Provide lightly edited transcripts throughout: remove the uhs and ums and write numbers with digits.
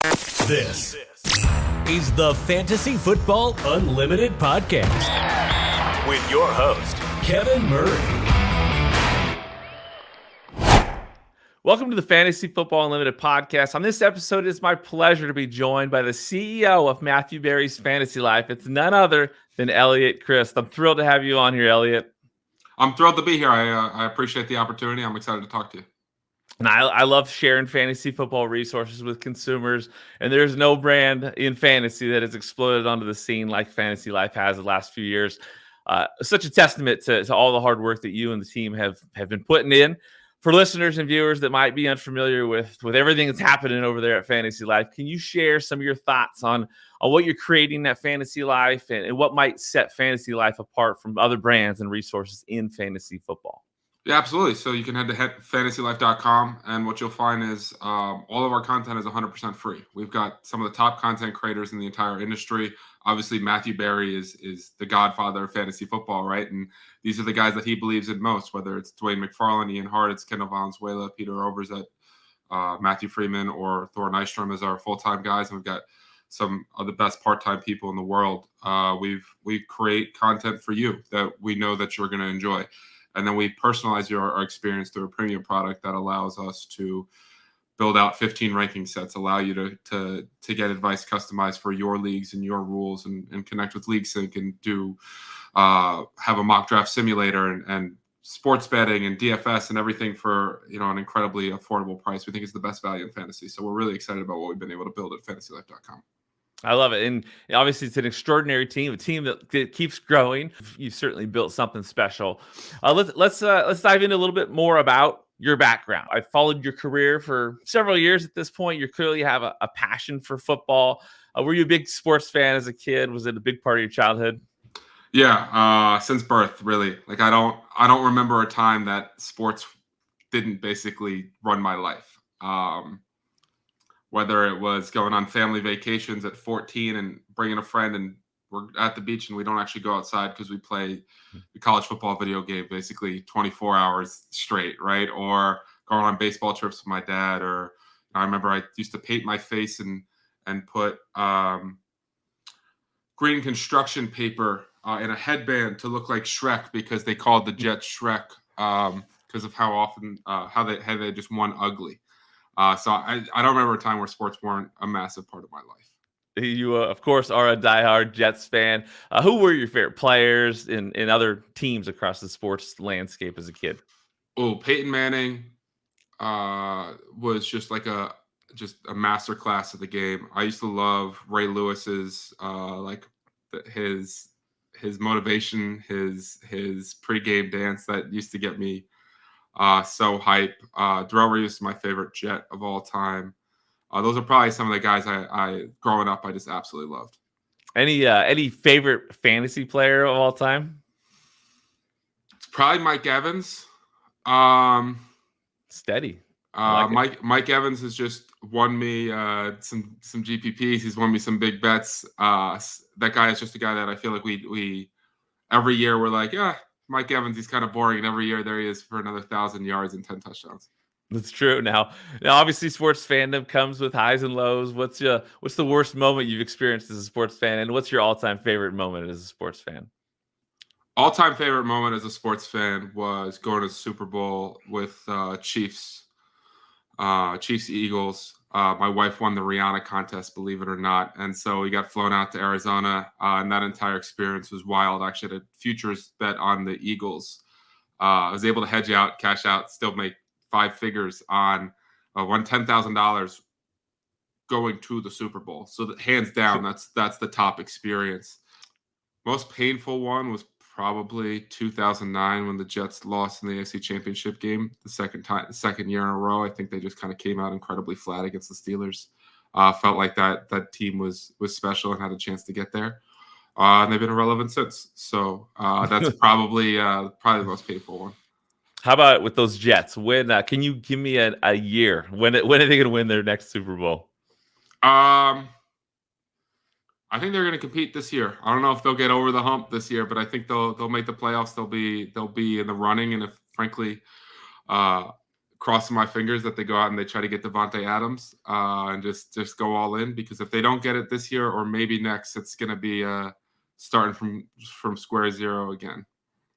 This is the Fantasy Football Unlimited podcast with your host, Kevin Murray. Welcome to the Fantasy Football Unlimited podcast. On this episode, it's my pleasure to be joined by the CEO of Matthew Berry's Fantasy Life. It's none other than Eliot Crist. I'm thrilled to have you on here, Eliot. I'm thrilled to be here. I appreciate the opportunity. I'm excited to talk to you. And I love sharing fantasy football resources with consumers, and there's no brand in fantasy that has exploded onto the scene like Fantasy Life has the last few years. Such a testament to all the hard work that you and the team have been putting in. For listeners and viewers that might be unfamiliar with everything that's happening over there at Fantasy Life, can you share some of your thoughts on what you're creating at Fantasy Life and what might set Fantasy Life apart from other brands and resources in fantasy football? Yeah, absolutely. So you can head to fantasylife.com, and what you'll find is all of our content is 100% free. We've got some of the top content creators in the entire industry. Obviously, Matthew Berry is the godfather of fantasy football, right? And these are the guys that he believes in most, whether it's Dwayne McFarlane, Ian Hartitz, Kendall Valenzuela, Peter Overzet, Matthew Freeman, or Thor Nystrom as our full-time guys. And we've got some of the best part-time people in the world. We create content for you that we know that you're going to enjoy. And then we personalize our experience through a premium product that allows us to build out 15 ranking sets, allow you to get advice customized for your leagues and your rules, and connect with LeagueSync and do have a mock draft simulator and sports betting and DFS and everything for an incredibly affordable price. We think it's the best value in fantasy. So we're really excited about what we've been able to build at fantasylife.com. I love it. And obviously it's an extraordinary team, a team that keeps growing. You've certainly built something special. Let's dive into a little bit more about your background. I've followed your career for several years at this point. You clearly have a passion for football. Were you a big sports fan as a kid? Was it a big part of your childhood? Yeah, since birth, really. Like I don't remember a time that sports didn't basically run my life. Whether it was going on family vacations at 14 and bringing a friend, and we're at the beach and we don't actually go outside because we play the college football video game basically 24 hours straight, right? Or going on baseball trips with my dad. Or I remember I used to paint my face and put green construction paper in a headband to look like Shrek, because they called the Jets Shrek because of how often how they just won ugly. So I don't remember a time where sports weren't a massive part of my life. You, of course, are a diehard Jets fan. Who were your favorite players in other teams across the sports landscape as a kid? Oh, Peyton Manning was just like a master class of the game. I used to love Ray Lewis's his motivation, his pregame dance that used to get me so hype. Darrelle Reeves is my favorite Jet of all time. Those are probably some of the guys I growing up I just absolutely loved. Any favorite fantasy player of all time? It's probably Mike Evans. Steady. Mike Evans has just won me some GPPs. He's won me some big bets. That guy is just a guy that I feel like we every year we're like, yeah, Mike Evans, he's kind of boring, and every year there he is for another 1,000 yards and 10 touchdowns. That's true. Now, obviously, sports fandom comes with highs and lows. What's the worst moment you've experienced as a sports fan, and what's your all-time favorite moment as a sports fan? All-time favorite moment as a sports fan was going to the Super Bowl with Chiefs Eagles. My wife won the Rihanna contest, believe it or not. And so we got flown out to Arizona, and that entire experience was wild. I actually had a futures bet on the Eagles. I was able to hedge out, cash out, still make 5 figures on won $10,000 going to the Super Bowl. So that, hands down, that's the top experience. Most painful one was probably 2009 when the Jets lost in the AFC Championship game, the second year in a row. I think they just kind of came out incredibly flat against the Steelers. Felt like that team was special and had a chance to get there. And they've been irrelevant since. So that's probably the most painful one. How about with those Jets? When can you give me a year? When are they going to win their next Super Bowl? I think they're going to compete this year. I don't know if they'll get over the hump this year, but I think they'll make the playoffs. They'll be in the running, and if frankly crossing my fingers that they go out and they try to get Devontae Adams and just go all in, because if they don't get it this year or maybe next, it's going to be starting from square zero again.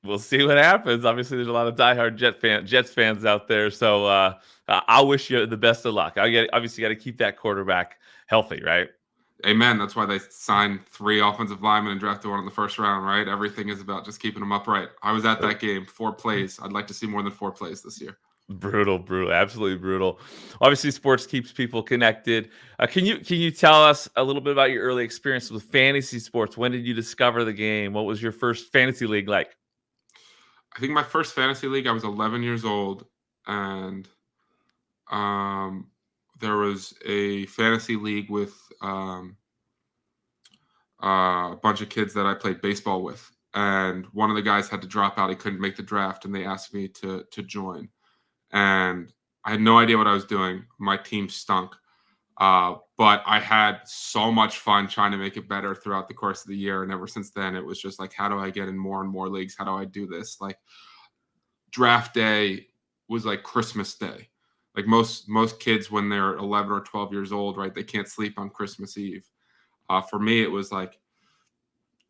We'll see what happens. Obviously, there's a lot of diehard Jets fans out there, so I wish you the best of luck. Obviously got to keep that quarterback healthy, right? Amen. That's why they signed 3 offensive linemen and drafted one in the first round, right? Everything is about just keeping them upright. I was at that game, 4 plays. I'd like to see more than 4 plays this year. Brutal, absolutely brutal. Obviously, sports keeps people connected. Can you tell us a little bit about your early experience with fantasy sports? When did you discover the game? What was your first fantasy league like? I think my first fantasy league, I was 11 years old, and there was a fantasy league with a bunch of kids that I played baseball with, and one of the guys had to drop out. He couldn't make the draft, and they asked me to join. And I had no idea what I was doing. My team stunk. But I had so much fun trying to make it better throughout the course of the year. And ever since then, it was just like, how do I get in more and more leagues? How do I do this? Like, draft day was like Christmas Day. Like most kids when they're 11 or 12 years old, right? They can't sleep on Christmas Eve. For me, it was like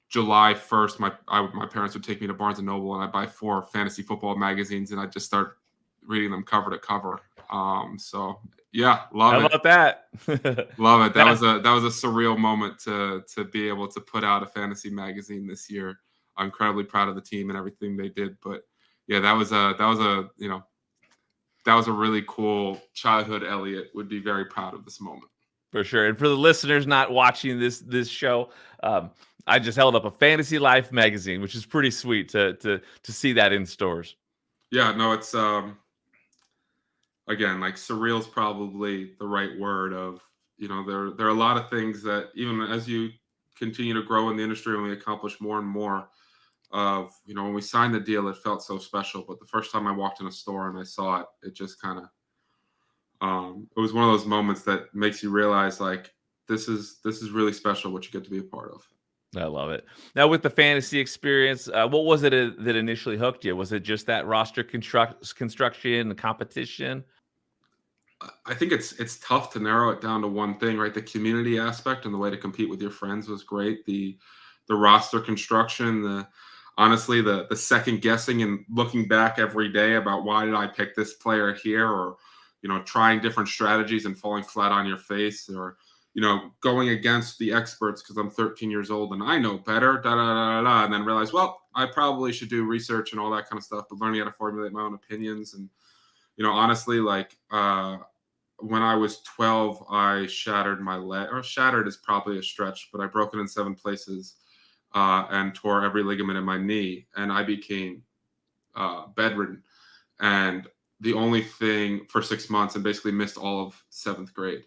July 1st. My parents would take me to Barnes and Noble, and I'd buy 4 fantasy football magazines, and I'd just start reading them cover to cover. So yeah, love it. How about that? Love it. That was a surreal moment to be able to put out a fantasy magazine this year. I'm incredibly proud of the team and everything they did. But yeah, that was a really cool childhood. Eliot would be very proud of this moment. For sure. And for the listeners not watching this show, I just held up a Fantasy Life magazine, which is pretty sweet to see that in stores. Yeah, no, it's again, like surreal is probably the right word. Of there are a lot of things that even as you continue to grow in the industry and we accomplish more and more of, when we signed the deal, it felt so special. But the first time I walked in a store and I saw it, it just kind of it was one of those moments that makes you realize, like, this is really special what you get to be a part of. I love it. Now, with the fantasy experience, what was it that initially hooked you? Was it just that roster construction, the competition? I think it's tough to narrow it down to one thing, right? The community aspect and the way to compete with your friends was great. The roster construction, honestly, the second guessing and looking back every day about why did I pick this player here, or trying different strategies and falling flat on your face, or going against the experts because I'm 13 years old and I know better, and then realize, well, I probably should do research and all that kind of stuff, but learning how to formulate my own opinions. And honestly, like when I was 12, I shattered my leg, or shattered is probably a stretch, but I broke it in 7 places and tore every ligament in my knee, and I became bedridden. And the only thing for 6 months, and basically missed all of 7th grade.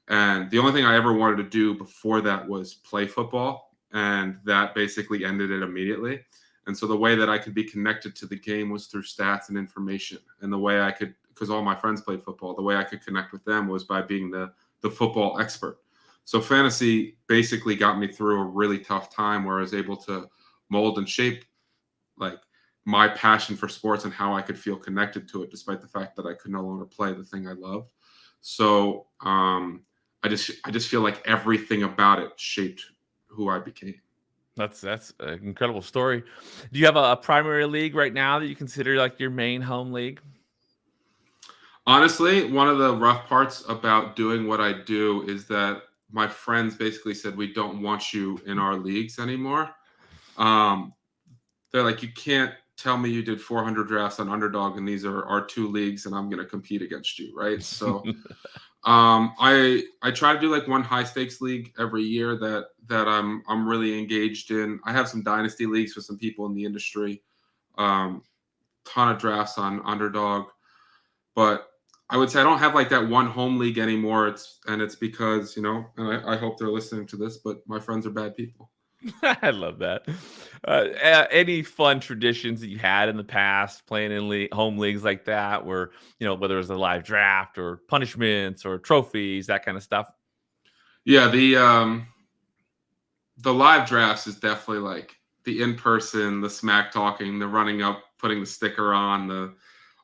And the only thing I ever wanted to do before that was play football. And that basically ended it immediately. And so the way that I could be connected to the game was through stats and information. And the way I could, because all my friends played football, the way I could connect with them was by being the football expert. So fantasy basically got me through a really tough time where I was able to mold and shape like my passion for sports and how I could feel connected to it, despite the fact that I could no longer play the thing I loved. So I just feel like everything about it shaped who I became. That's an incredible story. Do you have a primary league right now that you consider like your main home league? Honestly, one of the rough parts about doing what I do is that my friends basically said, we don't want you in our leagues anymore. They're like, you can't tell me you did 400 drafts on Underdog and these are our 2 leagues and I'm going to compete against you, right? So I try to do like one high stakes league every year that I'm really engaged in. I have some dynasty leagues with some people in the industry. Ton of drafts on Underdog, but I would say I don't have like that one home league anymore. It's because, and I hope they're listening to this, but my friends are bad people. I love that. Any fun traditions that you had in the past playing in home leagues like that, where whether it was a live draft or punishments or trophies, that kind of stuff? Yeah, the live drafts is definitely like the in-person, the smack talking, the running up, putting the sticker on,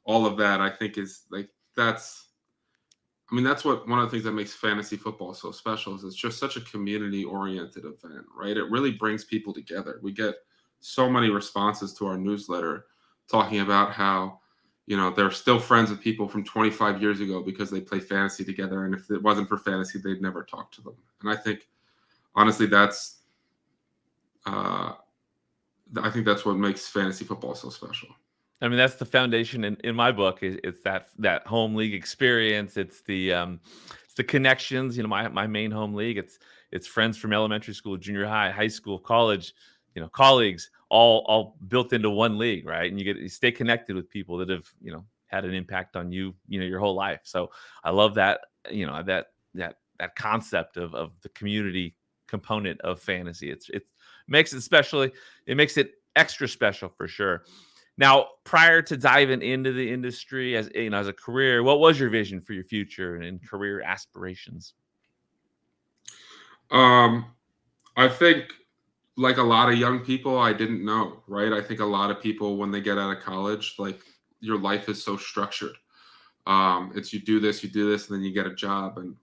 all of that. I think is like that's what one of the things that makes fantasy football so special is it's just such a community-oriented event, right? It really brings people together. We get so many responses to our newsletter talking about how, they're still friends with people from 25 years ago because they play fantasy together. And if it wasn't for fantasy, they'd never talk to them. And I think, honestly, I think that's what makes fantasy football so special. I mean, that's the foundation in my book. It's that home league experience. It's the connections. My main home league. It's friends from elementary school, junior high, high school, college. Colleagues all built into one league, right? And you stay connected with people that have had an impact on you, your whole life. So I love that. That concept of the community component of fantasy. It makes it specially. It makes it extra special for sure. Now, prior to diving into the industry as a career, what was your vision for your future and career aspirations? I think, like a lot of young people, I didn't know, right? I think a lot of people, when they get out of college, like, your life is so structured. It's you do this, and then you get a job. And,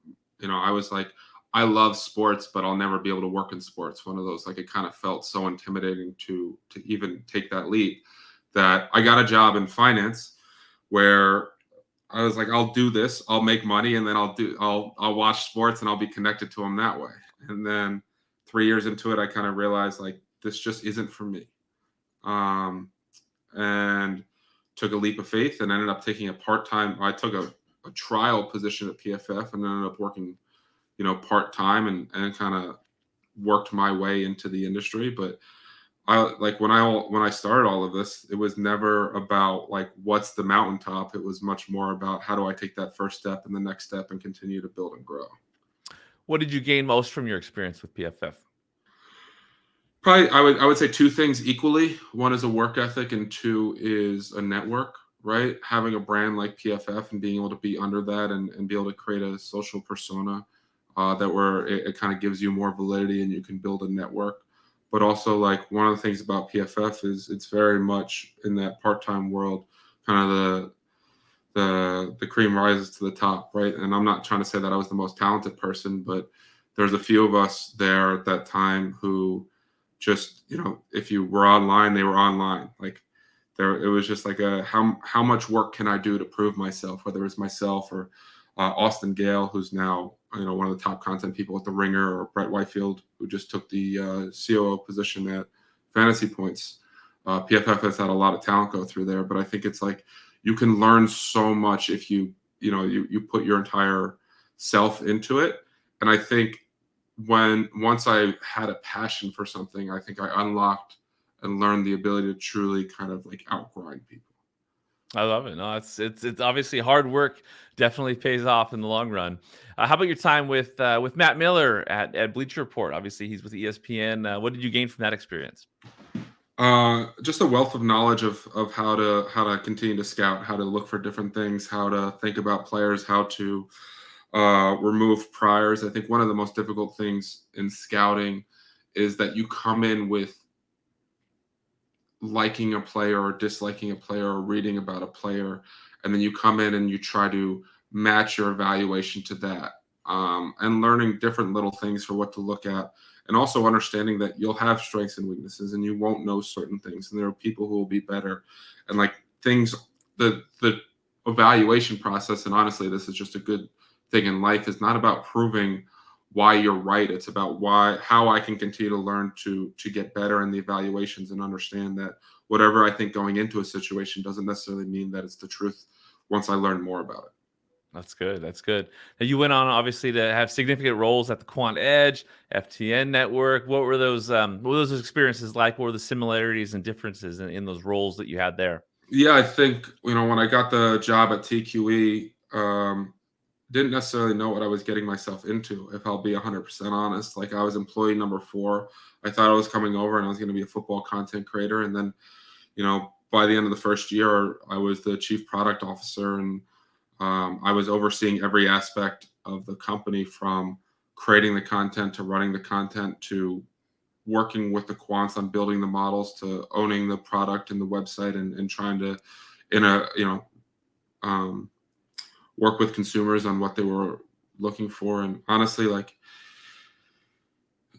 I was like, I love sports, but I'll never be able to work in sports. One of those, like, it kind of felt so intimidating to even take that leap, that I got a job in finance where I was like, I'll do this, I'll make money, and then I'll watch sports and I'll be connected to them that way. And then 3 years into it, I kind of realized, like, this just isn't for me. And took a leap of faith and ended up taking I took a trial position at PFF and ended up working, part-time and kind of worked my way into the industry. But when I started all of this, it was never about, like, what's the mountaintop. It was much more about how do I take that first step and the next step and continue to build and grow. What did you gain most from your experience with PFF? Probably, I would say two things equally. One is a work ethic, and two is a network. Right, having a brand like PFF and being able to be under that and be able to create a social persona where it kind of gives you more validity and you can build a network. But also, like, one of the things about PFF is it's very much in that part-time world, kind of the cream rises to the top, right? And I'm not trying to say that I was the most talented person, but there's a few of us there at that time who just, if you were online, they were online. Like, it was just like how much work can I do to prove myself, whether it's myself or Austin Gale, who's now one of the top content people at The Ringer, or Brett Whitefield, who just took the COO position at Fantasy Points. PFF has had a lot of talent go through there, but I think it's like you can learn so much if you put your entire self into it. And I think once I had a passion for something, I think I unlocked and learned the ability to truly kind of, like, outgrind people. I love it. No, it's obviously hard work. Definitely pays off in the long run. How about your time with Matt Miller at Bleacher Report? Obviously, he's with ESPN. What did you gain from that experience? Just a wealth of knowledge of how to continue to scout, how to look for different things, how to think about players, how to remove priors. I think one of the most difficult things in scouting is that you come in with liking a player or disliking a player or reading about a player, and then you come in and you try to match your evaluation to that, and learning different little things for what to look at, and also understanding that you'll have strengths and weaknesses and you won't know certain things, and there are people who will be better, and, like, things, the evaluation process, and honestly, this is just a good thing in life, is not about proving why you're right. It's about how I can continue to learn to get better in the evaluations and understand that whatever I think going into a situation doesn't necessarily mean that it's the truth once I learn more about it. That's good. That's good. Now, you went on, obviously, to have significant roles at the Quant Edge, FTN Network. What were those experiences like? What were the similarities and differences in those roles that you had there? Yeah, I think, when I got the job at TQE, didn't necessarily know what I was getting myself into, if I'll be 100% honest. Like, I was employee number 4. I thought I was coming over and I was going to be a football content creator. And then, by the end of the first year, I was the chief product officer, and I was overseeing every aspect of the company, from creating the content to running the content to working with the quants on building the models to owning the product and the website and trying to, in a, um, work with consumers on what they were looking for. And honestly, like,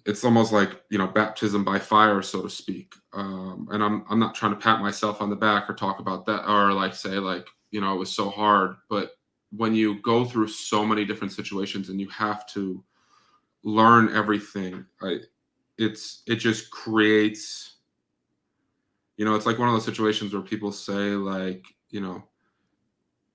it's almost like, baptism by fire, so to speak. And I'm not trying to pat myself on the back or talk about that, or like say like, it was so hard. But when you go through so many different situations and you have to learn everything, it just creates, it's like one of those situations where people say like,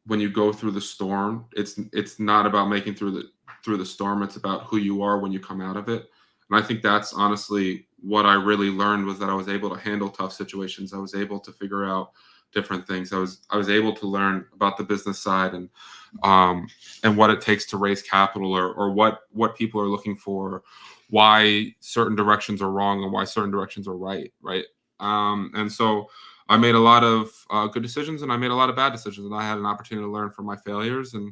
when you go through the storm, it's not about making through the storm. It's about who you are when you come out of it. And I think that's honestly what I really learned, was that I was able to handle tough situations. I was able to figure out different things. I was able to learn about the business side and what it takes to raise capital, or what people are looking for, why certain directions are wrong and why certain directions are right. And so I made a lot of good decisions, and I made a lot of bad decisions, and I had an opportunity to learn from my failures, and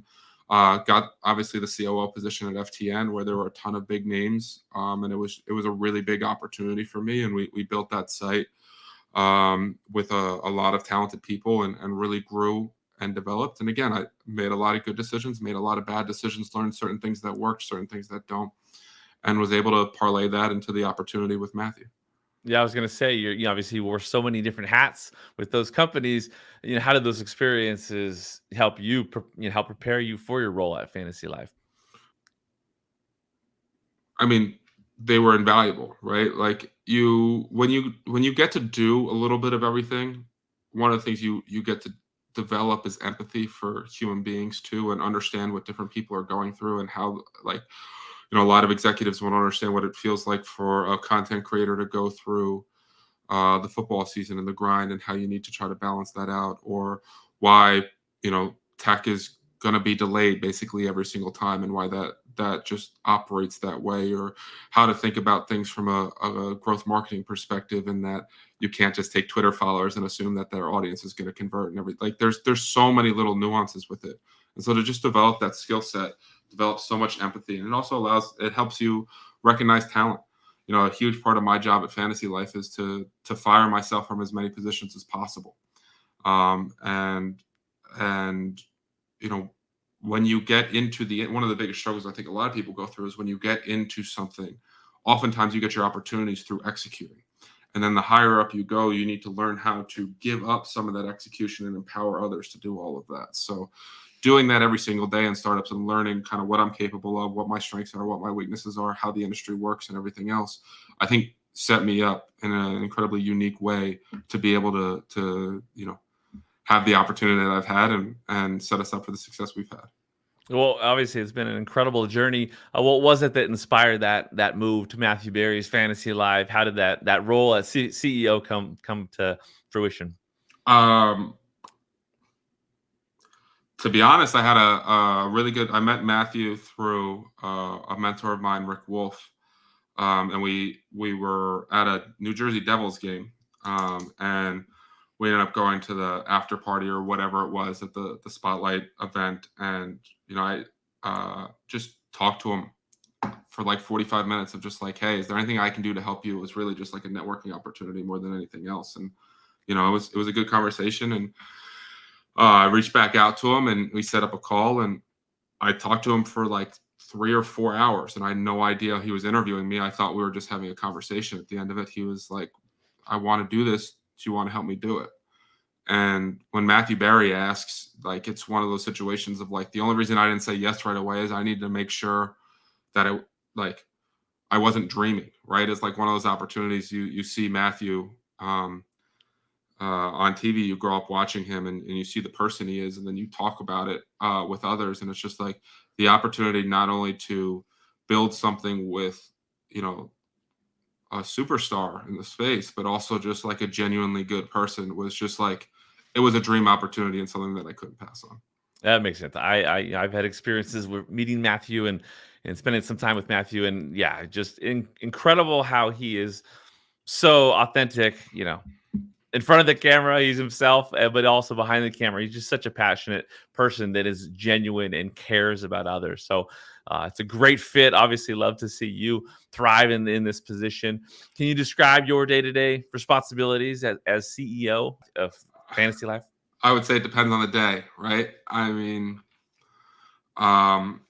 got obviously the COO position at FTN, where there were a ton of big names, and it was a really big opportunity for me, and we built that site with a lot of talented people, and really grew and developed. And again, I made a lot of good decisions, made a lot of bad decisions, learned certain things that work, certain things that don't, and was able to parlay that into the opportunity with Matthew. Yeah, I was gonna say you obviously wore so many different hats with those companies. How did those experiences help you, help prepare you for your role at Fantasy Life? I mean, they were invaluable, right? Like, when you get to do a little bit of everything, one of the things you get to develop is empathy for human beings too, and understand what different people are going through, and how, like, a lot of executives want to understand what it feels like for a content creator to go through the football season and the grind, and how you need to try to balance that out, or why tech is going to be delayed basically every single time, and why that just operates that way, or how to think about things from a growth marketing perspective, and that you can't just take Twitter followers and assume that their audience is going to convert, and everything. Like, there's so many little nuances with it, and so to just develop that skill set, develop so much empathy, and it helps you recognize talent. A huge part of my job at Fantasy Life is to fire myself from as many positions as possible. And when you get into one of the biggest struggles I think a lot of people go through is when you get into something, oftentimes you get your opportunities through executing. And then the higher up you go, you need to learn how to give up some of that execution and empower others to do all of that. So doing that every single day in startups, and learning kind of what I'm capable of, what my strengths are, what my weaknesses are, how the industry works, and everything else, I think set me up in an incredibly unique way to be able to have the opportunity that I've had, and set us up for the success we've had. Well, obviously, it's been an incredible journey. What was it that inspired that move to Matthew Berry's Fantasy Live? How did that role as CEO come to fruition? Um, to be honest, I had a really good. I met Matthew through a mentor of mine, Rick Wolf, and we were at a New Jersey Devils game, and we ended up going to the after party or whatever it was at the Spotlight event, and I just talked to him for like 45 minutes of just like, hey, is there anything I can do to help you? It was really just like a networking opportunity more than anything else, and it was a good conversation, and I reached back out to him, and we set up a call, and I talked to him for like 3 or 4 hours, and I had no idea he was interviewing me. I thought we were just having a conversation. At the end of it, he was like, I want to do this. Do you want to help me do it? And when Matthew Berry asks, like, it's one of those situations of like, the only reason I didn't say yes right away is I needed to make sure that I wasn't dreaming, right? It's like one of those opportunities you see Matthew on TV, you grow up watching him, and you see the person he is, and then you talk about it with others, and it's just like the opportunity not only to build something with a superstar in the space, but also just like a genuinely good person, was just like, it was a dream opportunity and something that I couldn't pass on. That makes sense. I've had experiences with meeting Matthew and spending some time with Matthew, and yeah, just incredible how he is so authentic. In front of the camera, he's himself, but also behind the camera, he's just such a passionate person that is genuine and cares about others. So it's a great fit. Obviously, love to see you thrive in this position. Can you describe your day-to-day responsibilities as CEO of Fantasy Life? I would say it depends on the day, right? I mean, Um,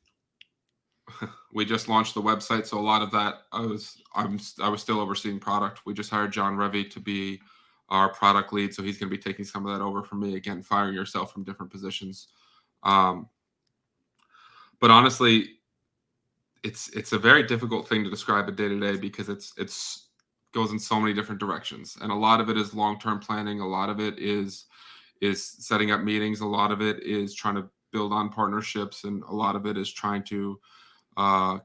we just launched the website, so a lot of that I was still overseeing product. We just hired John Revy to be our product lead, so he's going to be taking some of that over from me. Again, firing yourself from different positions. But honestly, it's a very difficult thing to describe a day to day because it's goes in so many different directions, and a lot of it is long term planning. A lot of it is setting up meetings. A lot of it is trying to build on partnerships, and a lot of it is trying to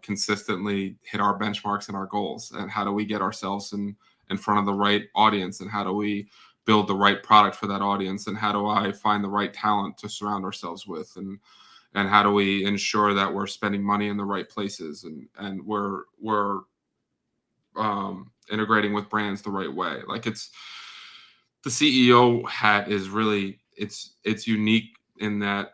consistently hit our benchmarks and our goals. And how do we get ourselves in front of the right audience? And how do we build the right product for that audience? And how do I find the right talent to surround ourselves with? And how do we ensure that we're spending money in the right places and we're integrating with brands the right way? Like, it's the CEO hat is really it's unique in that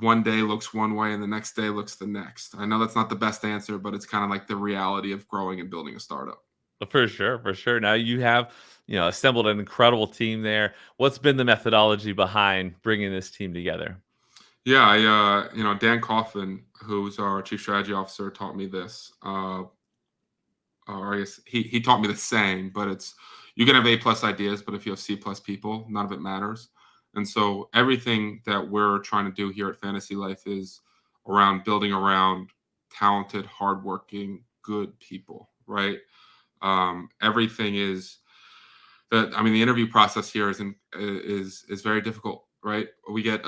one day looks one way and the next day looks the next. I know that's not the best answer, but it's kind of like the reality of growing and building a startup. For sure, for sure. Now you have, assembled an incredible team there. What's been the methodology behind bringing this team together? Yeah, Dan Kaufman, who's our chief strategy officer, taught me this. Or I guess he taught me the saying, but it's you can have A plus ideas, but if you have C plus people, none of it matters. And so everything that we're trying to do here at Fantasy Life is around building around talented, hardworking, good people, right? Everything is that. I mean, the interview process here is very difficult, right? We get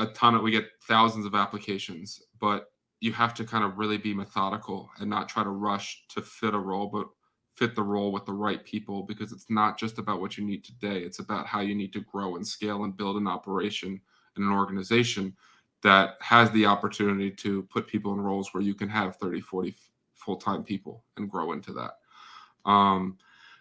thousands of applications, but you have to kind of really be methodical and not try to rush to fit a role, but fit the role with the right people, because it's not just about what you need today. It's about how you need to grow and scale and build an operation and an organization that has the opportunity to put people in roles where you can have 30, 40 full-time people and grow into that. Um,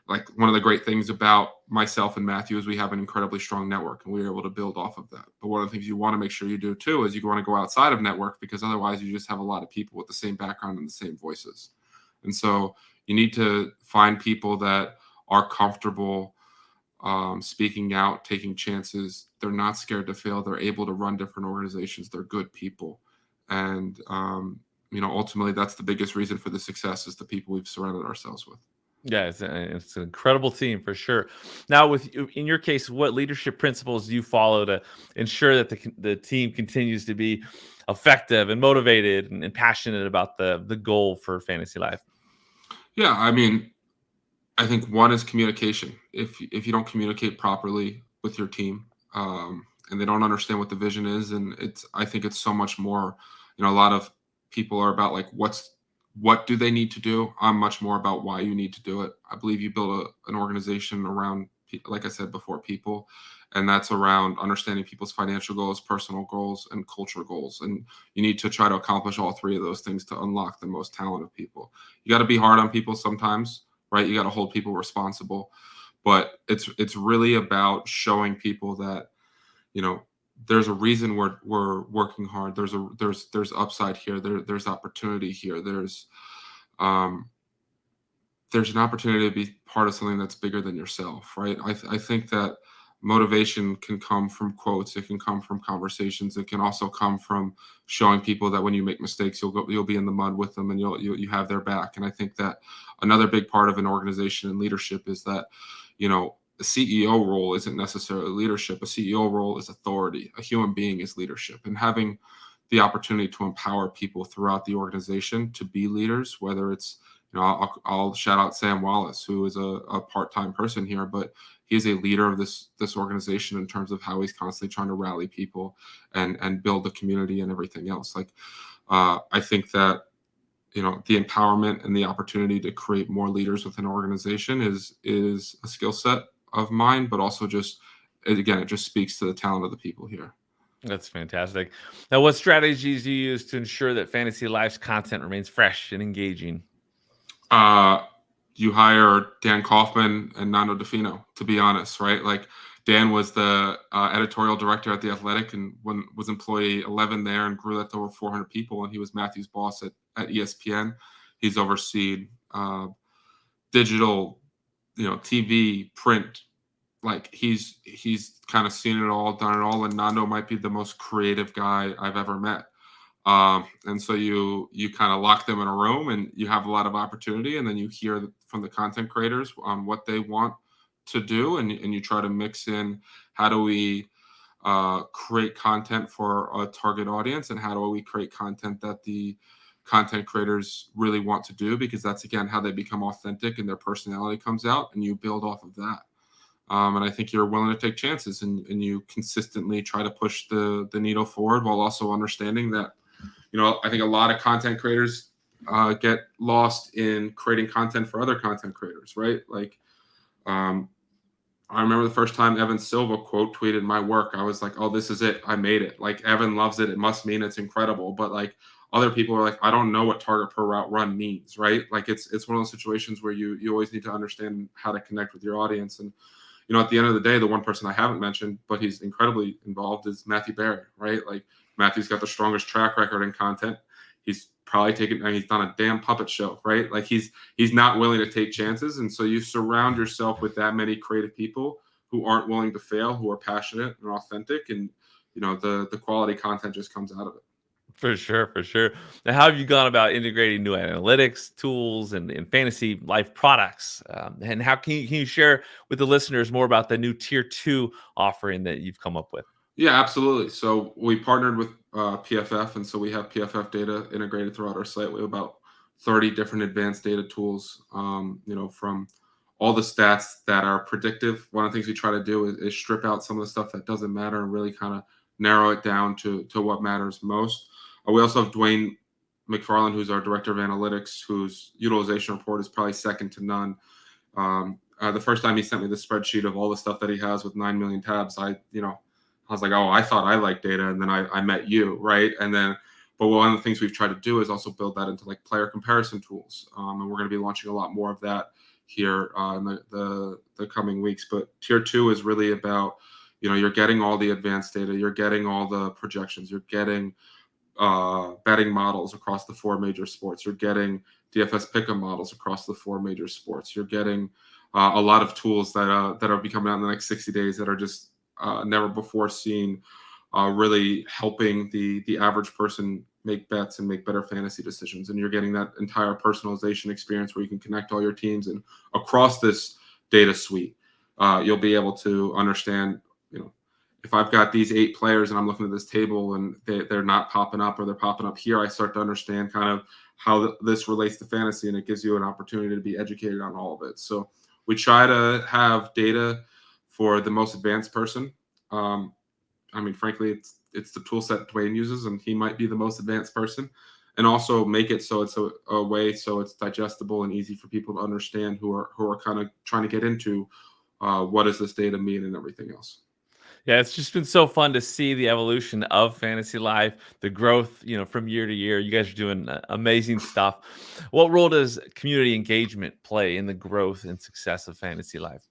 like, one of the great things about myself and Matthew is we have an incredibly strong network and we're able to build off of that. But one of the things you want to make sure you do too is you want to go outside of network, because otherwise you just have a lot of people with the same background and the same voices. And so you need to find people that are comfortable speaking out, taking chances. They're not scared to fail. They're able to run different organizations. They're good people. And, ultimately that's the biggest reason for the success is the people we've surrounded ourselves with. Yeah, it's an incredible team for sure. Now, in your case, what leadership principles do you follow to ensure that the team continues to be effective and motivated and passionate about the goal for Fantasy Life? Yeah, I mean, I think one is communication. If you don't communicate properly with your team, and they don't understand what the vision is, and I think it's so much more. A lot of people are about like what do they need to do. I'm much more about why you need to do it. I believe you build an organization around, like I said before, people, and that's around understanding people's financial goals, personal goals, and culture goals. And you need to try to accomplish all three of those things to unlock the most talent of people. You got to be hard on people sometimes, right? You got to hold people responsible, but it's really about showing people that there's a reason we're working hard. There's upside here. There's opportunity here. Um, there's an opportunity to be part of something that's bigger than yourself, right? I think that motivation can come from quotes. It can come from conversations. It can also come from showing people that when you make mistakes, you'll be in the mud with them and you have their back. And I think that another big part of an organization and leadership is that, the CEO role isn't necessarily leadership. A CEO role is authority. A human being is leadership. And having the opportunity to empower people throughout the organization to be leaders, whether it's, I'll shout out Sam Wallace, who is a part-time person here, but he's a leader of this organization in terms of how he's constantly trying to rally people and build the community and everything else. Like, I think that, the empowerment and the opportunity to create more leaders within an organization is a skill set of mine, but also it just speaks to the talent of the people here. That's fantastic. Now, what strategies do you use to ensure that Fantasy Life's content remains fresh and engaging? You hire Dan Kaufman and Nando DeFino, to be honest, right? Like, Dan was the editorial director at The Athletic and was employee 11 there and grew that to over 400 people. And he was Matthew's boss at ESPN. He's overseen digital, TV, print. Like, he's kind of seen it all, done it all. And Nando might be the most creative guy I've ever met. And so you kind of lock them in a room and you have a lot of opportunity, and then you hear from the content creators on what they want to do, and you try to mix in how do we create content for a target audience, and how do we create content that the content creators really want to do, because that's again how they become authentic and their personality comes out, and you build off of that. And I think you're willing to take chances, and you consistently try to push the needle forward, while also understanding that, I think a lot of content creators get lost in creating content for other content creators, right? Like, I remember the first time Evan Silva quote tweeted my work, I was like, oh, this is it. I made it. Like, Evan loves it. It must mean it's incredible. But like, other people are like, I don't know what target per route run means, right? Like, it's one of those situations where you always need to understand how to connect with your audience. And at the end of the day, the one person I haven't mentioned, but he's incredibly involved, is Matthew Berry, right? Like, Matthew's got the strongest track record in content. He's probably he's done a damn puppet show, right? Like, he's not willing to take chances. And so you surround yourself with that many creative people who aren't willing to fail, who are passionate and authentic, and the quality content just comes out of it. For sure, for sure. Now, how have you gone about integrating new analytics tools and fantasy life products? And how can you share with the listeners more about the new Tier 2 offering that you've come up with? Yeah, absolutely. So we partnered with PFF, and so we have PFF data integrated throughout our site. We have about 30 different advanced data tools, from all the stats that are predictive. One of the things we try to do is strip out some of the stuff that doesn't matter and really kind of narrow it down to what matters most. We also have Dwayne McFarland, who's our director of analytics, whose utilization report is probably second to none. The first time he sent me the spreadsheet of all the stuff that he has with 9 million tabs, I was like, oh, I thought I liked data, and then I met you, right? But one of the things we've tried to do is also build that into like player comparison tools, and we're going to be launching a lot more of that here in the coming weeks. But Tier 2 is really about, you're getting all the advanced data, you're getting all the projections, you're getting betting models across the 4 major sports. You're getting DFS pick'em models across the 4 major sports. You're getting a lot of tools that are becoming out in the next 60 days that are just never before seen, really helping the average person make bets and make better fantasy decisions. And you're getting that entire personalization experience where you can connect all your teams, and across this data suite, you'll be able to understand, if I've got these 8 players and I'm looking at this table and they're not popping up, or they're popping up here, I start to understand kind of how this relates to fantasy, and it gives you an opportunity to be educated on all of it. So we try to have data for the most advanced person. Frankly, it's the tool set Dwayne uses, and he might be the most advanced person, and also make it so it's a way so it's digestible and easy for people to understand who are kind of trying to get into what does this data mean and everything else. Yeah, it's just been so fun to see the evolution of Fantasy Life, the growth, from year to year. You guys are doing amazing stuff. What role does community engagement play in the growth and success of Fantasy Life?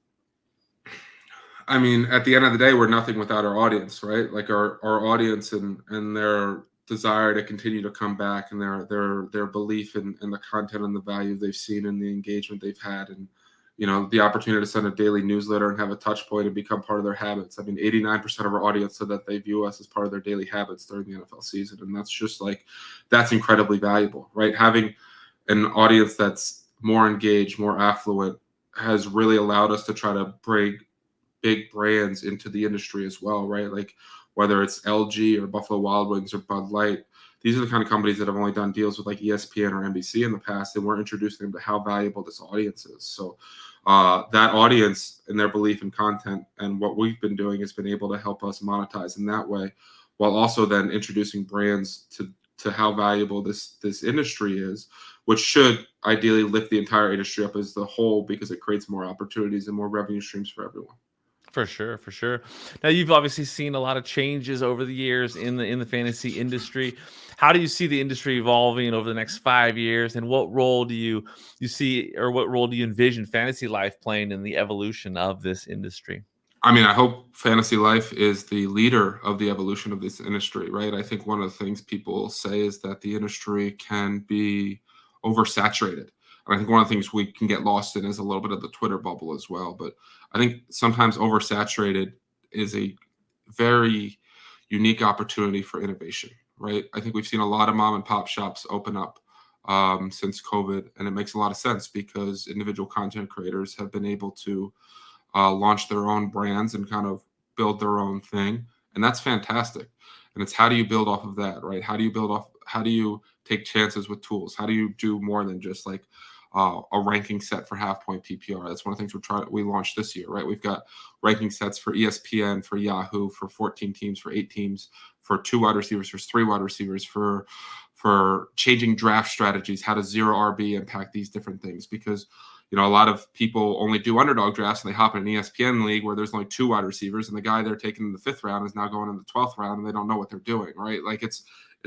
I mean, at the end of the day, we're nothing without our audience, right? Like our audience and their desire to continue to come back, and their belief in the content and the value they've seen and the engagement they've had, and the opportunity to send a daily newsletter and have a touch point and become part of their habits. I mean, 89% of our audience said that they view us as part of their daily habits during the NFL season. And that's incredibly valuable, right? Having an audience that's more engaged, more affluent, has really allowed us to try to bring big brands into the industry as well, right? Like, whether it's LG or Buffalo Wild Wings or Bud Light, these are the kind of companies that have only done deals with like ESPN or NBC in the past, and we're introducing them to how valuable this audience is. So that audience and their belief in content and what we've been doing has been able to help us monetize in that way, while also then introducing brands to how valuable this industry is, which should ideally lift the entire industry up as the whole, because it creates more opportunities and more revenue streams for everyone. For sure, for sure. Now, you've obviously seen a lot of changes over the years in the fantasy industry. How do you see the industry evolving over the next 5 years, and what role do you see, or what role do you envision Fantasy Life playing in the evolution of this industry? I mean, I hope Fantasy Life is the leader of the evolution of this industry, right? I think one of the things people say is that the industry can be oversaturated. And I think one of the things we can get lost in is a little bit of the Twitter bubble as well. But I think sometimes oversaturated is a very unique opportunity for innovation, right? I think we've seen a lot of mom and pop shops open up since COVID, and it makes a lot of sense because individual content creators have been able to launch their own brands and kind of build their own thing, and that's fantastic. And it's how do you build off of that, right? How do you take chances with tools? How do you do more than just like a ranking set for half point PPR? That's one of the things we launched this year, right? We've got ranking sets for ESPN, for Yahoo, for 14 teams, for 8 teams, for 2 wide receivers, for 3 wide receivers, for changing draft strategies, how does zero RB impact these different things? Because a lot of people only do underdog drafts and they hop in an ESPN league where there's only 2 wide receivers, and the guy they're taking in the 5th round is now going in the 12th round, and they don't know what they're doing, right? Like it's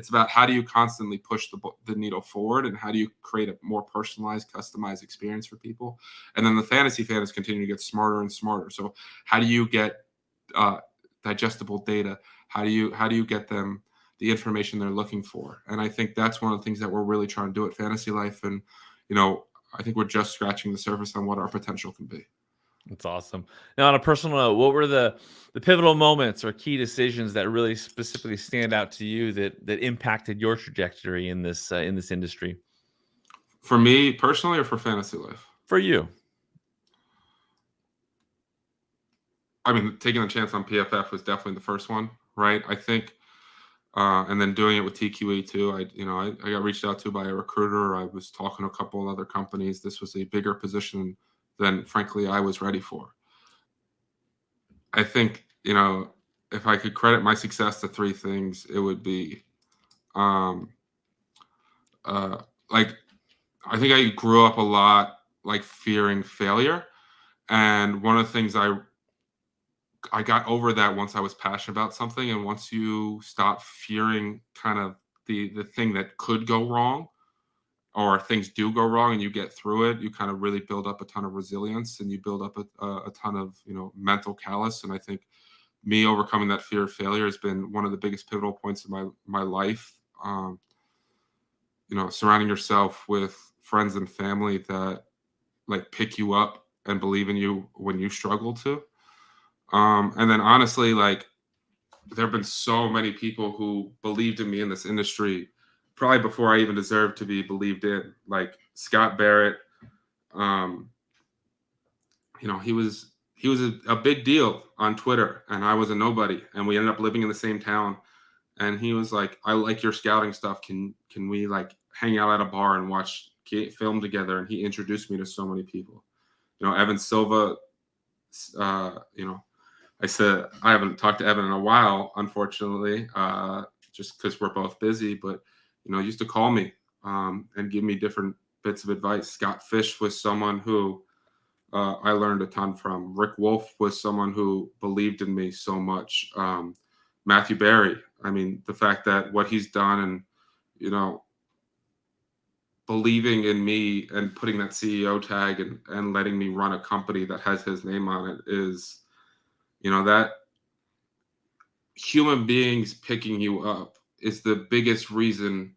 about how do you constantly push the needle forward, and how do you create a more personalized, customized experience for people? And then the fantasy fan is continuing to get smarter and smarter. So how do you get digestible data? How do you get them the information they're looking for? And I think that's one of the things that we're really trying to do at Fantasy Life. And I think we're just scratching the surface on what our potential can be. That's awesome. Now, on a personal note, what were the pivotal moments or key decisions that really specifically stand out to you that impacted your trajectory in this industry? For me personally, or for Fantasy Life? For you. I mean, taking a chance on PFF was definitely the first one, right? I think, and then doing it with TQE too. I got reached out to by a recruiter. I was talking to a couple of other companies. This was a bigger position than, frankly, I was ready for. I think, if I could credit my success to 3 things, it would be, like, I think I grew up a lot like fearing failure, and one of the things I got over that once I was passionate about something, and once you stop fearing kind of the thing that could go wrong, or things do go wrong, and you get through it, you kind of really build up a ton of resilience, and you build up a ton of mental callous. And I think me overcoming that fear of failure has been one of the biggest pivotal points of my life. Surrounding yourself with friends and family that like pick you up and believe in you when you struggle to. And then honestly, like, there have been so many people who believed in me in this industry probably before I even deserved to be believed in. Like Scott Barrett, he was a big deal on Twitter, and I was a nobody, and we ended up living in the same town. And he was like, "I like your scouting stuff. Can we like hang out at a bar and watch film together?" And he introduced me to so many people. Evan Silva. I said I haven't talked to Evan in a while, unfortunately, just because we're both busy. But he used to call me and give me different bits of advice. Scott Fish was someone who I learned a ton from. Rick Wolf was someone who believed in me so much. Matthew Berry. I mean, the fact that what he's done, and believing in me and putting that CEO tag and letting me run a company that has his name on it is, that human beings picking you up is the biggest reason,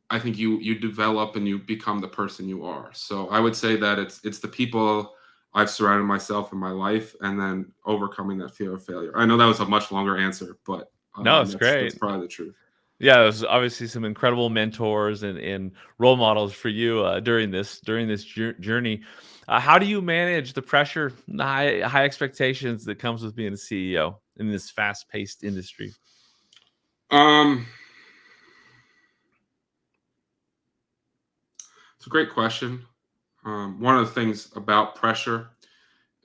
I think you develop and you become the person you are. So I would say that it's the people I've surrounded myself in my life, and then overcoming that fear of failure. I know that was a much longer answer, but No, it's great. That's probably the truth. Yeah, there's obviously some incredible mentors and role models for you during this journey. How do you manage the pressure, the high expectations that comes with being a CEO in this fast paced industry? It's a great question. One of the things about pressure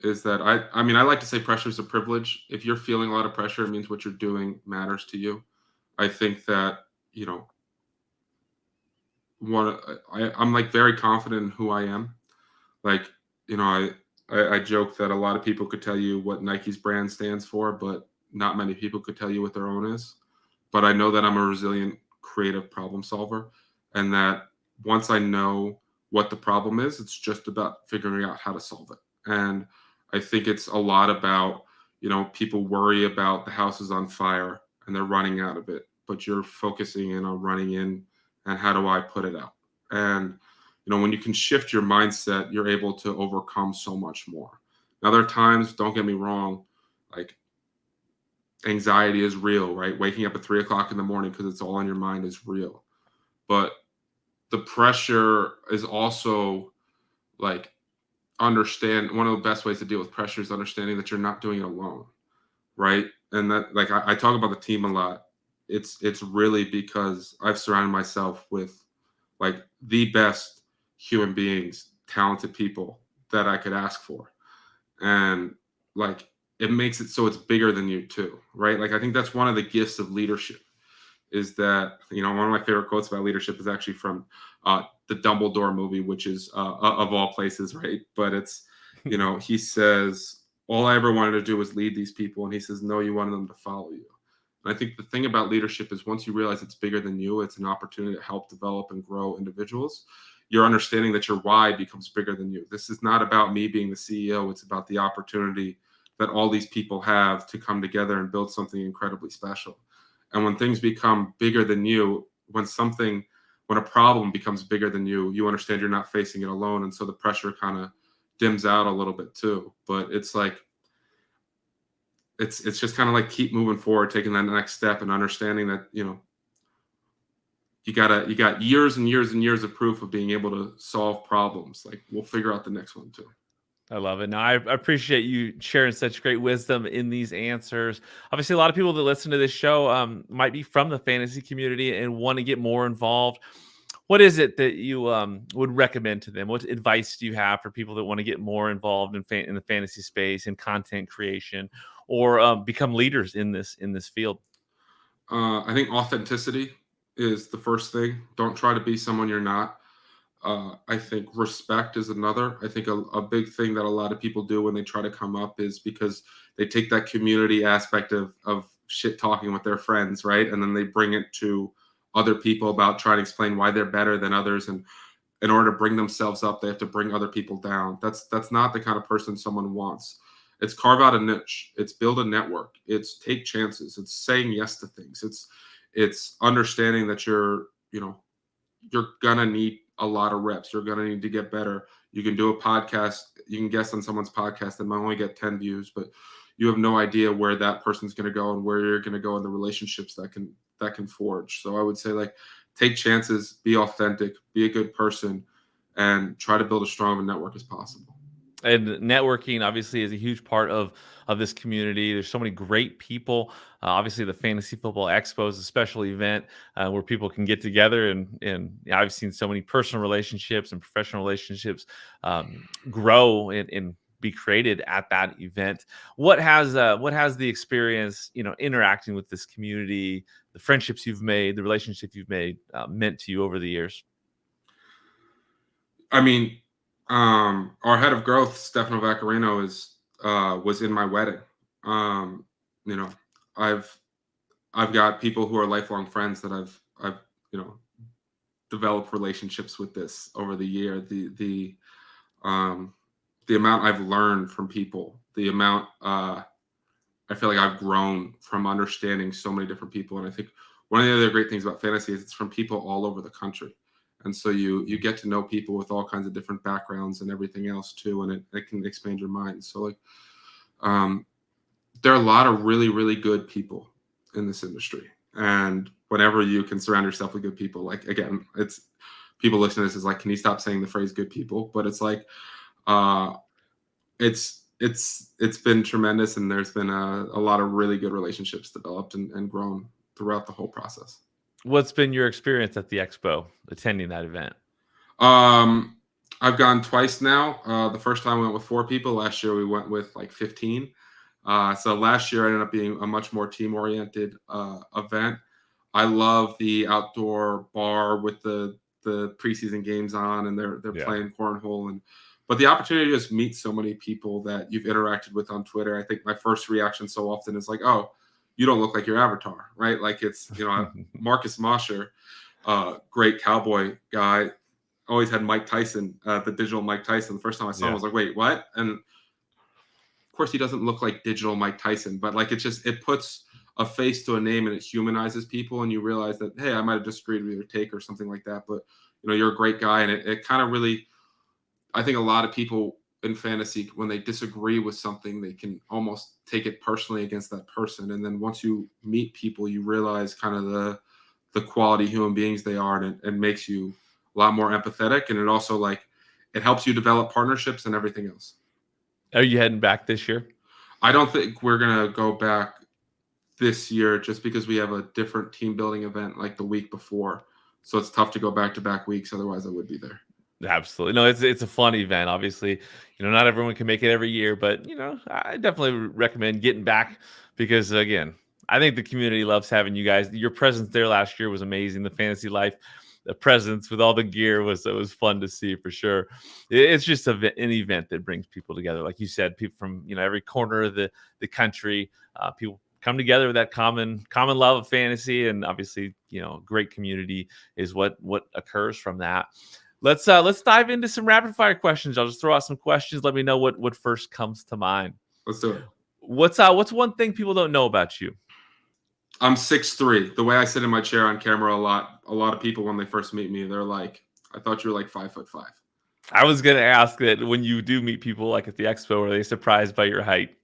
is that I mean, I like to say pressure is a privilege. If you're feeling a lot of pressure, it means what you're doing matters to you. I think that, I'm like very confident in who I am. Like, I joke that a lot of people could tell you what Nike's brand stands for, but not many people could tell you what their own is. But I know that I'm a resilient, creative problem solver, and that once I know what the problem is, it's just about figuring out how to solve it. And I think it's a lot about, people worry about the house is on fire and they're running out of it, but you're focusing in on running in and how do I put it out? And, when you can shift your mindset, you're able to overcome so much more. Now, there are times, don't get me wrong, like Anxiety is real, right? Waking up at 3 o'clock in the morning because it's all on your mind is real. But the pressure is also like understand one of the best ways to deal with pressure is understanding that you're not doing it alone, right? And that like I talk about the team a lot. It's really because I've surrounded myself with like the best human beings, talented people that I could ask for. And like it makes it so it's bigger than you too, right? Like I think that's one of the gifts of leadership is that one of my favorite quotes about leadership is actually from the Dumbledore movie, which is of all places, right? But it's he says all I ever wanted to do was lead these people, and he says no, you wanted them to follow you. And I think the thing about leadership is once you realize it's bigger than you, it's an opportunity to help develop and grow individuals. You're understanding that your why becomes bigger than you. This is not about me being the CEO. It's about the opportunity that all these people have to come together and build something incredibly special. And when things become bigger than you, when a problem becomes bigger than you understand you're not facing it alone. And so the pressure kind of dims out a little bit too. But it's like, it's just kind of like keep moving forward, taking that next step and understanding that, you got years and years and years of proof of being able to solve problems. Like we'll figure out the next one too. I love it. Now, I appreciate you sharing such great wisdom in these answers. Obviously, a lot of people that listen to this show might be from the fantasy community and want to get more involved. What is it that you would recommend to them? What advice do you have for people that want to get more involved in the fantasy space and content creation, or become leaders in this field? I think authenticity is the first thing. Don't try to be someone you're not. I think respect is another. I think a big thing that a lot of people do when they try to come up is because they take that community aspect of shit talking with their friends, right? And then they bring it to other people about trying to explain why they're better than others. And in order to bring themselves up, they have to bring other people down. That's not the kind of person someone wants. It's carve out a niche. It's build a network. It's take chances. It's saying yes to things. It's understanding that you're gonna need a lot of reps. You're gonna need to get better. You can do a podcast. You can guest on someone's podcast that might only get 10 views, but you have no idea where that person's gonna go and where you're gonna go in the relationships that can forge. So I would say like take chances, be authentic, be a good person, and try to build as strong of a network as possible. And networking obviously is a huge part of this community. There's so many great people. Obviously, the Fantasy Football Expo is a special event where people can get together, and I've seen so many personal relationships and professional relationships grow and be created at that event. What has the experience, interacting with this community, the friendships you've made, the relationships you've made, meant to you over the years? I mean, our head of growth, Stefano Vaccarino, was in my wedding. Um, you know, I've I've got people who are lifelong friends that I've you know developed relationships with this over the year. Um, the amount I've learned from people, the amount I feel like I've grown from understanding so many different people. And I think one of the other great things about fantasy is it's from people all over the country. And so you get to know people with all kinds of different backgrounds and everything else too, and it can expand your mind. So like um, there are a lot of really, really good people in this industry. And whenever you can surround yourself with good people, like again, it's people listening to this is like, can you stop saying the phrase good people? But it's like uh it's been tremendous, and there's been a lot of really good relationships developed and grown throughout the whole process. What's been your experience at the expo, attending that event? um I've gone twice now. The first time we went with 4 people. Last year we went with like 15. So last year ended up being a much more team oriented event. I love the outdoor bar with the preseason games on, and they're Yeah. playing cornhole, and but the opportunity to just meet so many people that you've interacted with on Twitter. I think my first reaction so often is like, "Oh, you don't look like your avatar," right? Like it's Marcus Mosher, great cowboy guy, always had Mike Tyson, the digital Mike Tyson. The first time I saw him, I Yeah. was like, "Wait, what?" And of course, he doesn't look like digital Mike Tyson, but like it puts a face to a name and it humanizes people, and you realize that hey, I might have disagreed with your take or something like that, but you're a great guy, and it kind of really, I think a lot of people in fantasy, when they disagree with something, they can almost take it personally against that person. And then once you meet people, you realize kind of the quality human beings they are, and it makes you a lot more empathetic. And it also like it helps you develop partnerships and everything else. Are you heading back this year? I don't think we're gonna go back this year just because we have a different team building event like the week before. So it's tough to go back to back weeks. Otherwise, I would be there. Absolutely. No, it's a fun event. Obviously, not everyone can make it every year, but I definitely recommend getting back because again, I think the community loves having you guys. Your presence there last year was amazing. The Fantasy Life, the presence with all the gear was fun to see for sure. It's just an event that brings people together, like you said, people from every corner of the country. People come together with that common love of fantasy, and obviously, great community is what occurs from that. Let's dive into some rapid fire questions. I'll just throw out some questions. Let me know what first comes to mind. Let's do it. What's one thing people don't know about you? I'm 6'3". The way I sit in my chair on camera a lot of people when they first meet me, they're like, I thought you were like 5'5". I was gonna ask that when you do meet people like at the expo, are they surprised by your height?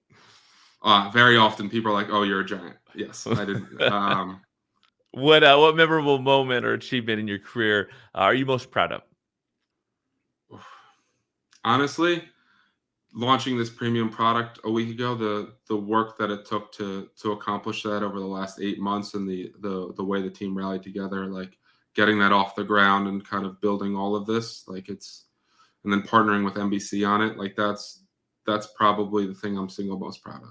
Very often people are like, oh, you're a giant. Yes, I didn't. What memorable moment or achievement in your career are you most proud of? Honestly, launching this premium product a week ago, the work that it took to accomplish that over the last 8 months, and the way the team rallied together, like getting that off the ground and kind of building all of this, like and then partnering with NBC on it, like that's probably the thing I'm single most proud of.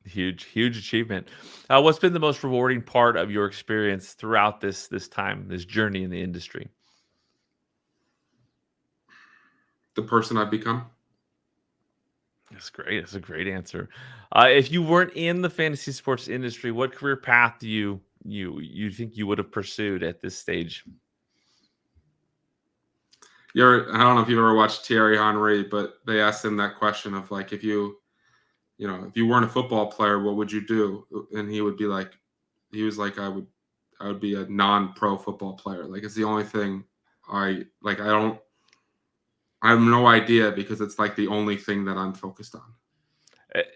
Huge achievement. What's been the most rewarding part of your experience throughout this time, this journey in the industry? The person I've become. That's great. That's a great answer. If you weren't in the fantasy sports industry, what career path do you think you would have pursued at this stage? I don't know if you've ever watched Thierry Henry, but they asked him that question of like, if you weren't a football player, what would you do? And he was like, I would be a non-pro football player. Like, it's the only thing I have no idea, because it's like the only thing that I'm focused on.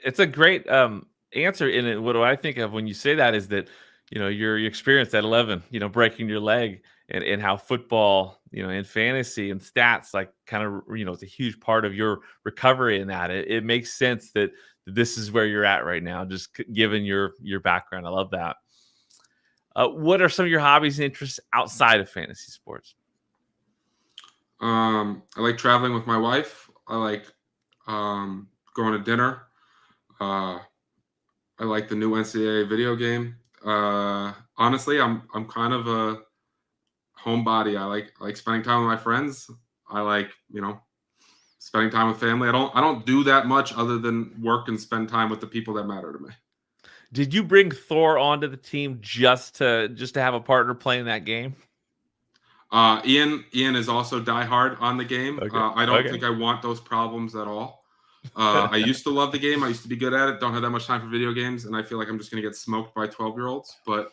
It's a great answer in it. What do I think of when you say that is that your experience at 11, breaking your leg, and how football, in fantasy and stats, like kind of it's a huge part of your recovery in that. It makes sense that this is where you're at right now, just given your background. I love that. What are some of your hobbies and interests outside of fantasy sports? I like traveling with my wife. I like going to dinner. I like the new NCAA video game. Honestly, I'm kind of a homebody. I like spending time with my friends. I like spending time with family. I don't do that much other than work and spend time with the people that matter to me. Did you bring Thor onto the team just to have a partner playing that game? Ian is also diehard on the game. Okay. I don't Okay. think I want those problems at all. I used to love the game. I used to be good at it. Don't have that much time for video games, and I feel like I'm just going to get smoked by 12-year-olds. But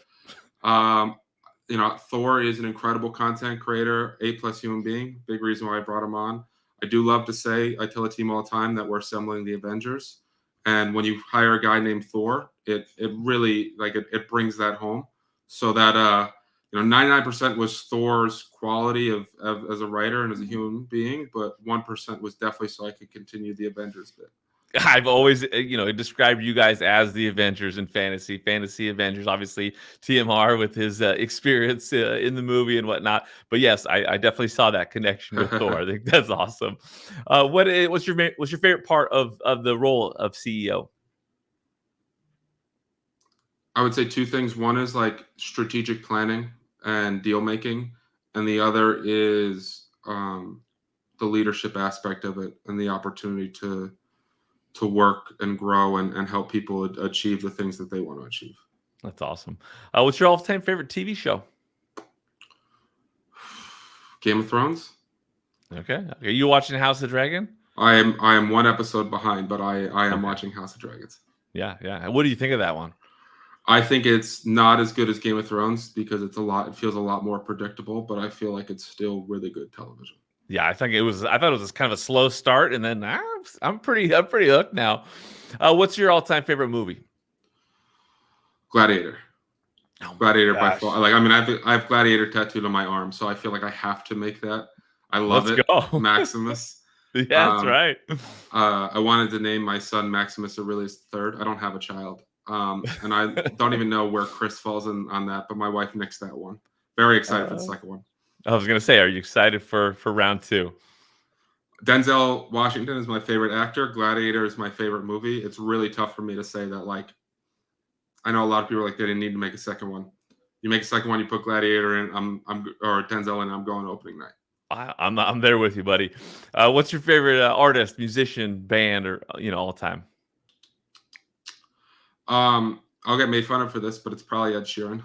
Thor is an incredible content creator, A+ human being. Big reason why I brought him on. I do love to say, I tell the team all the time that we're assembling the Avengers, and when you hire a guy named Thor, it really it brings that home. So that 99% was Thor's quality of as a writer and as a human being, but 1% was definitely so I could continue the Avengers bit. I've always, described you guys as the Avengers in fantasy Avengers. Obviously, TMR with his experience in the movie and whatnot. But yes, I definitely saw that connection with Thor. I think that's awesome. What's your favorite part of the role of CEO? I would say two things. One is like strategic planning and deal making, and the other is the leadership aspect of it and the opportunity to work and grow and help people achieve the things that they want to achieve. That's awesome. What's your all-time favorite TV show? Game of Thrones. Okay. Are you watching House of Dragon? I am one episode behind, but I am Okay. watching House of Dragons. Yeah. What do you think of that one? I think it's not as good as Game of Thrones because it feels a lot more predictable, but I feel like it's still really good television. Yeah, I thought it was kind of a slow start, and then I'm pretty hooked now. What's your all-time favorite movie? Gladiator. Oh my Gladiator by gosh. far. Like, I mean, I have Gladiator tattooed on my arm, so I feel like I have to make that. I love Let's it. go. Maximus. Yeah, that's right. I wanted to name my son Maximus Aurelius III. I don't have a child. And I don't even know where Chris falls on that, but my wife nixed that one. Very excited for the second one. I was gonna say, are you excited for round 2? Denzel Washington is my favorite actor. Gladiator is my favorite movie. It's really tough for me to say that. Like, I know a lot of people are like, they didn't need to make a second one. You make a second one, you put Gladiator in, or Denzel in, I'm going opening night. I'm there with you, buddy. What's your favorite artist, musician, band, or all time? I'll get made fun of for this, but it's probably Ed Sheeran.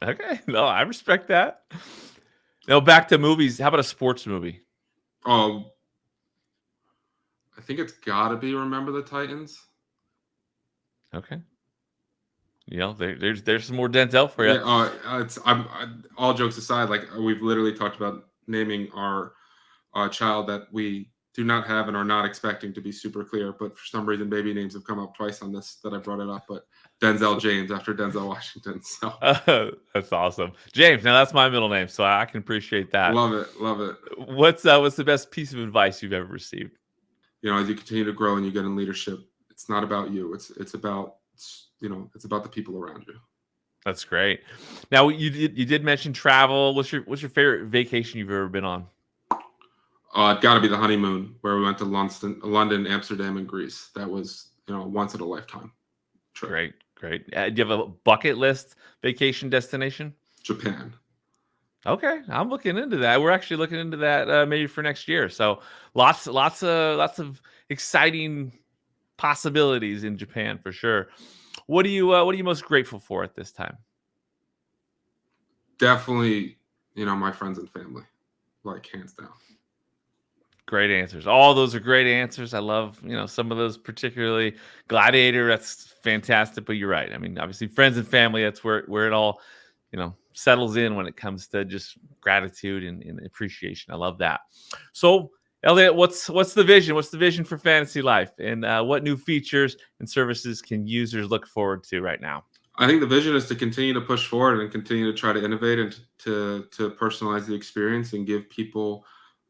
Okay, no, I respect that. Now back to movies. How about a sports movie? Oh, I think it's got to be Remember the Titans. Okay. There's some more Denzel for you. Yeah. All jokes aside, like, we've literally talked about naming our child that we do not have and are not expecting to be super clear, but for some reason, baby names have come up twice on this that I brought it up. But Denzel James after Denzel Washington. So that's awesome, James. Now that's my middle name, so I can appreciate that. Love it. What's the best piece of advice you've ever received? As you continue to grow and you get in leadership, it's not about you. It's about it's about the people around you. That's great. Now you did mention travel. What's your favorite vacation you've ever been on? It's got to be the honeymoon where we went to London, Amsterdam, and Greece. That was once in a lifetime trip. Great. Do you have a bucket list vacation destination? Japan. Okay, I'm looking into that. We're actually looking into that maybe for next year. So lots of exciting possibilities in Japan for sure. What are you most grateful for at this time? Definitely, my friends and family, like, hands down. Great answers. All those are great answers. I love, some of those, particularly Gladiator. That's fantastic. But you're right. I mean, obviously, friends and family. That's where it all, settles in when it comes to just gratitude and appreciation. I love that. So, Eliot, what's the vision? What's the vision for Fantasy Life, and what new features and services can users look forward to right now? I think the vision is to continue to push forward and continue to try to innovate and to personalize the experience and give people,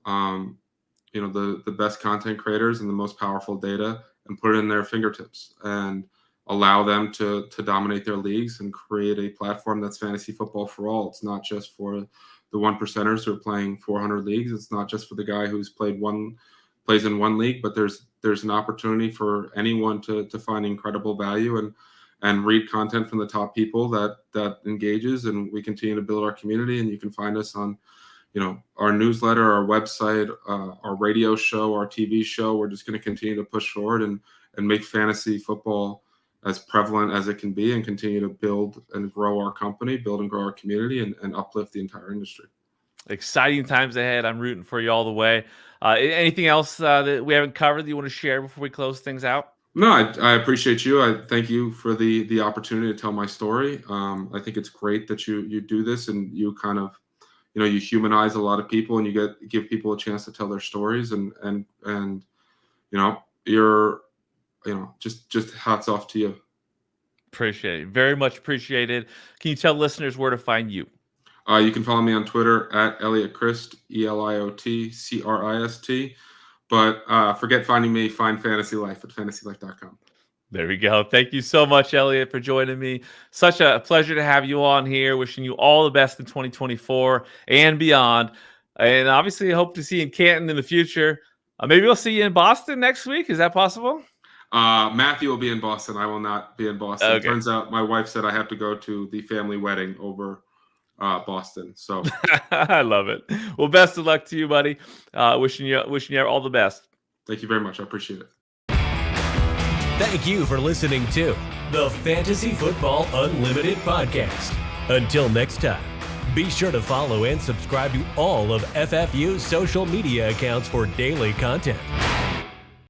the best content creators and the most powerful data and put it in their fingertips and allow them to dominate their leagues and create a platform that's fantasy football for all. It's not just for the 1%ers who are playing 400 leagues. It's not just for the guy who's plays in one league, but there's an opportunity for anyone to find incredible value and read content from the top people that engages. And we continue to build our community, and you can find us on our newsletter, our website, our radio show, our TV show. We're just going to continue to push forward and make fantasy football as prevalent as it can be, and continue to build and grow our company, build and grow our community, and uplift the entire industry. Exciting times ahead. I'm rooting for you all the way. Anything else that we haven't covered that you want to share before we close things out? No, I appreciate you. I thank you for the opportunity to tell my story. I think it's great that you do this, and you kind of, you humanize a lot of people, and you give people a chance to tell their stories, and you're, just hats off to you. Appreciate it. Very much appreciated. Can you tell listeners where to find you? You can follow me on Twitter at Eliot Crist, EliotCrist. But forget finding me, find Fantasy Life at fantasylife.com. There we go. Thank you so much, Eliot, for joining me. Such a pleasure to have you on here. Wishing you all the best in 2024 and beyond. And obviously, I hope to see you in Canton in the future. Maybe we'll see you in Boston next week. Is that possible? Matthew will be in Boston. I will not be in Boston. Okay. Turns out my wife said I have to go to the family wedding over Boston. So I love it. Well, best of luck to you, buddy. Wishing you all the best. Thank you very much. I appreciate it. Thank you for listening to the Fantasy Football Unlimited podcast. Until next time, be sure to follow and subscribe to all of FFU's social media accounts for daily content.